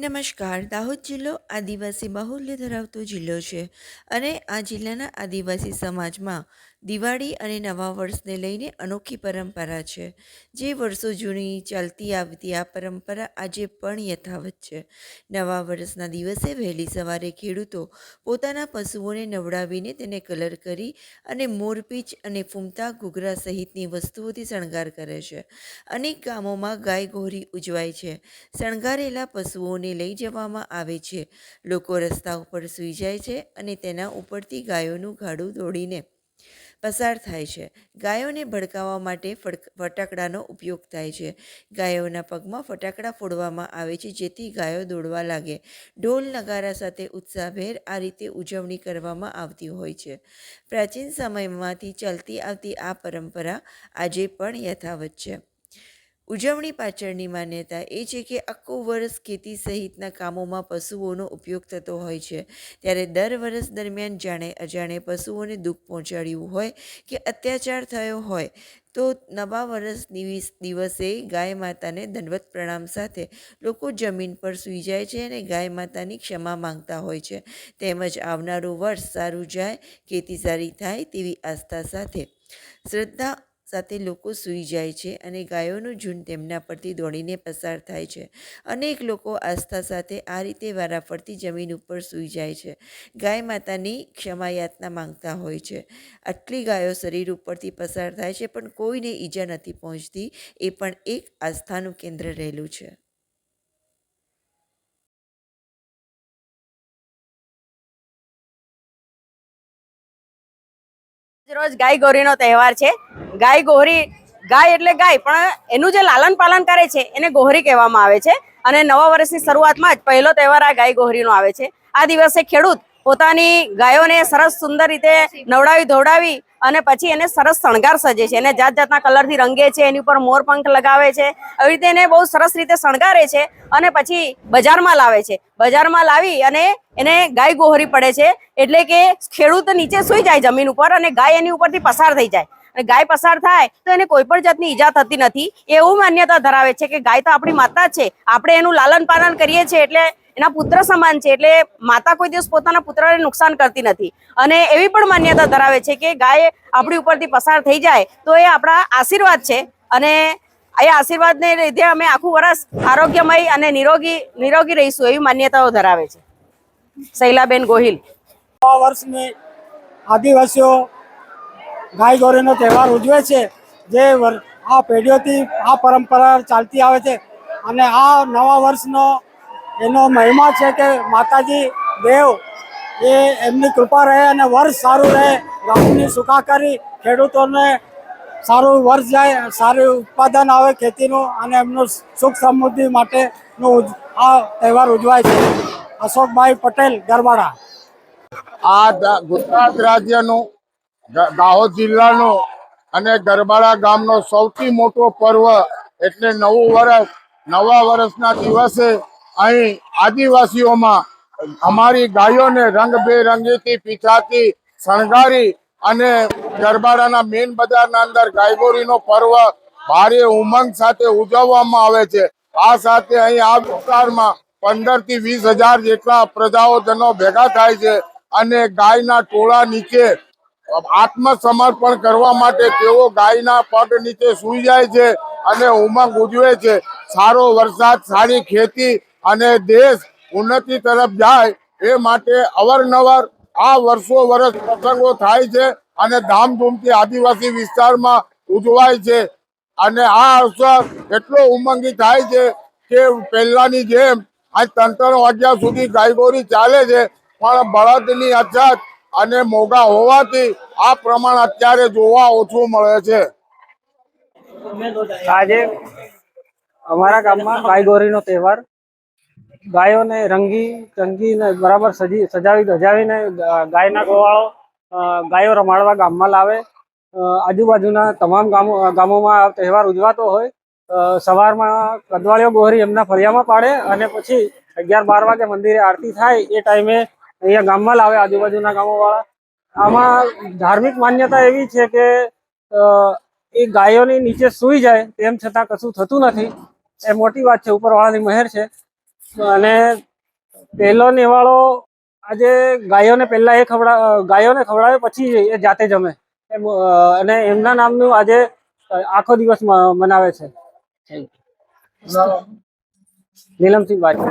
નમસ્કાર. દાહોદ જિલ્લો આદિવાસી બાહુલ્ય ધરાવતો જિલ્લો છે અને આ જિલ્લાના આદિવાસી સમાજમાં દિવાળી અને નવા વર્ષને લઈને અનોખી પરંપરા છે. જે વર્ષો જૂની ચાલતી આવતી આ પરંપરા આજે પણ યથાવત છે. નવા વર્ષના દિવસે વહેલી સવારે ખેડૂતો પોતાના પશુઓને નવડાવીને તેને કલર કરી અને મોરપીંછ અને ફૂમતા ઘૂઘરા સહિતની વસ્તુઓથી શણગાર કરે છે. અનેક ગામોમાં ગાય ગૌરી ઉજવાય છે. શણગારેલા પશુઓને લઈ જવામાં આવે છે. લોકો રસ્તા ઉપર સૂઈ જાય છે અને તેના ઉપરથી ગાયોનું ગાડું દોડીને પસાર થાય છે. ગાયોને ભડકાવવા માટે ફટાકડાનો ઉપયોગ થાય છે. ગાયોના પગમાં ફટાકડા ફોડવામાં આવે છે જેથી ગાયો દોડવા લાગે. ઢોલ નગારા સાથે ઉત્સાહભેર આ રીતે ઉજવણી કરવામાં આવતી હોય છે. પ્રાચીન સમયમાંથી ચાલતી આવતી આ પરંપરા આજે પણ યથાવત છે. ઉજવણી પાછળની માન્યતા એ છે કે આખું વર્ષ ખેતી સહિતના કામોમાં પશુઓનો ઉપયોગ થતો હોય છે. ત્યારે દર વર્ષ દરમિયાન જાણે અજાણે પશુઓને દુઃખ પહોંચાડ્યું હોય કે અત્યાચાર થયો હોય તો નવા વર્ષ દિવસે ગાય માતાને દંડવત પ્રણામ સાથે લોકો જમીન પર સૂઈ જાય છે અને ગાય માતાની ક્ષમા માંગતા હોય છે. તેમજ આવનારું વર્ષ સારું જાય, ખેતી સારી થાય તેવી આસ્થા સાથે શ્રદ્ધા સાથે લોકો સૂઈ જાય છે અને ગાયોનું ઝુંડ તેમના પરથી દોડીને પસાર થાય છે. અનેક લોકો આસ્થા સાથે આ રીતે વારાફરતી જમીન ઉપર સૂઈ જાય છે. ગાય માતાની ક્ષમા યાચના માંગતા હોય છે. આટલી ગાયો શરીર ઉપરથી પસાર થાય છે પણ કોઈને ઈજા નથી પહોંચતી. એ પણ એક આસ્થાનું કેન્દ્ર રહેલું છે. રોજ ગાય ગૌરીનો તહેવાર છે. ગાય ગૌરી ગાય એટલે ગાય, પણ એનું જે લાલન પાલન કરે છે એને ગૌરી કહેવામાં આવે છે. અને નવા વર્ષની શરૂઆતમાં જ પહેલો તહેવાર આ ગાય ગૌરીનો આવે છે. આ દિવસે ખેડૂત પોતાની ગાયોને સરસ સુંદર રીતે નવડાવી ધોવડાવી અને પછી એને સરસ શણગાર સજે છે. એને જાત જાતના કલરથી રંગે છે, એની ઉપર મોર પંખ લગાવે છે. આવી રીતે એને બહુ સરસ રીતે શણગારે છે અને પછી બજારમાં લાવે છે. બજારમાં લાવી અને એને ગાય ગોહરી પડે છે, એટલે કે ખેડૂત નીચે સૂઈ જાય જમીન ઉપર અને ગાય એની ઉપરથી પસાર થઈ જાય. અને ગાય પસાર થાય તો એને કોઈ પણ જાતની ઈજા થતી નથી. એવું માન્યતા ધરાવે છે કે ગાય તો આપણી માતા જ છે, આપણે એનું લાલન પાલન કરીએ છીએ એટલે એના પુત્ર સમાન છે. એટલે માતા કોઈ દિવસ પોતાના પુત્રને નુકસાન કરતી નથી. અને એવી પણ માન્યતા ધરાવે છે કે ગાય આપણી ઉપરથી પસાર થઈ જાય તો એ આપણા આશીર્વાદ છે અને એ આશીર્વાદને લીધે અમે આખું વર્ષ આરોગ્યમય અને નિરોગી રહીશું એવી માન્યતાઓ ધરાવે છે. શૈલાબેન ગોહિલ. નવા વર્ષની આદિવાસીઓ ગાય ગૌરીનો તહેવાર ઉજવે છે. જે આ પેઢીઓથી આ પરંપરા ચાલતી આવે છે અને આ નવા વર્ષનો એનો મહિમા છે કે માતાજી દેવ એ એમની કૃપા રહે અને વર્ષ સારું રહે, ગામની સુખાકારી, ખેડૂતોને સારું વર્ષ જાય, સારું ઉત્પાદન આવે ખેતીનું અને એમનું સુખ સમૃદ્ધિ માટેનું આ તહેવાર ઉજવાય છે. અશોકભાઈ પટેલ, ગરબાડા. આ ગુજરાત રાજ્યનું દાહોદ જિલ્લાનું અને ગરબાડા ગામનો સૌથી મોટો પર્વ એટલે નવું વર્ષ. નવા વર્ષના દિવસે અહીં આદિવાસીઓમાં અમારી ગાયોને રંગબેરંગીથી પીછાથી શણગારી અને ગરબાડાના મેન બજારના અંદર ગાયગોરીનો પર્વ ભારે ઉમંગ સાથે ઉજવવામાં આવે છે. આ સાથે અહીં આ વિસ્તારમાં 15 થી 20 હજાર જેટલા પ્રજાઓજનો ભેગા થાય છે અને ગાયના ટોળા નીચે આત્મસમર્પણ કરવા માટે તેઓ ગાયના પગ નીચે સૂઈ જાય છે અને ઉમંગ ઉજવે છે. સારો વરસાદ, સારી ખેતી અને દેશ ઉન્નતિ તરફ જાય એ માટે અવારનવાર આ વર્ષો વર્ષ પ્રસંગો થાય છે અને ધામધૂમથી આદિવાસી વિસ્તારમાં ઉજવાય છે. અને આ અવસર એટલો ઉમંગી થાય છે કે પહેલાની જેમ આજ 3-3 વાગ્યા સુધી ગાયગોરી ચાલે છે, પણ બળદની અછત અને મોંઘા હોવાથી આ પ્રમાણ અત્યારે જોવા ઓછું મળે છે. આજે અમારા ગામમાં ગાય ગૌરીનો તહેવાર, ગાયોને રંગીને બરાબર સજાવી ધજાવીને ગાયના ગોવાળો ગાયો રમાડવા ગામમાં લાવે. આજુબાજુના તમામ ગામોમાં આ તહેવાર ઉજવાતો હોય. સવારમાં કદવાળીઓ ગોહરી એમના ફળિયામાં પાડે અને પછી 11-12 વાગે મંદિરે આરતી થાય એ ટાઈમે અહીંયા ગામમાં લાવે આજુબાજુના ગામોવાળા. આમાં ધાર્મિક માન્યતા એવી છે કે એ ગાયોની નીચે સૂઈ જાય તેમ છતાં કશું થતું નથી. એ મોટી વાત છે, ઉપરવાળાની મહેર છે. અને પહેલો નિવાળો આજે ગાયોને પહેલા ગાયોને ખવડાવે પછી એ જાતે જમે અને એમના નામનું આજે આખો દિવસ મનાવે છે. નીલમસિંહ બારી.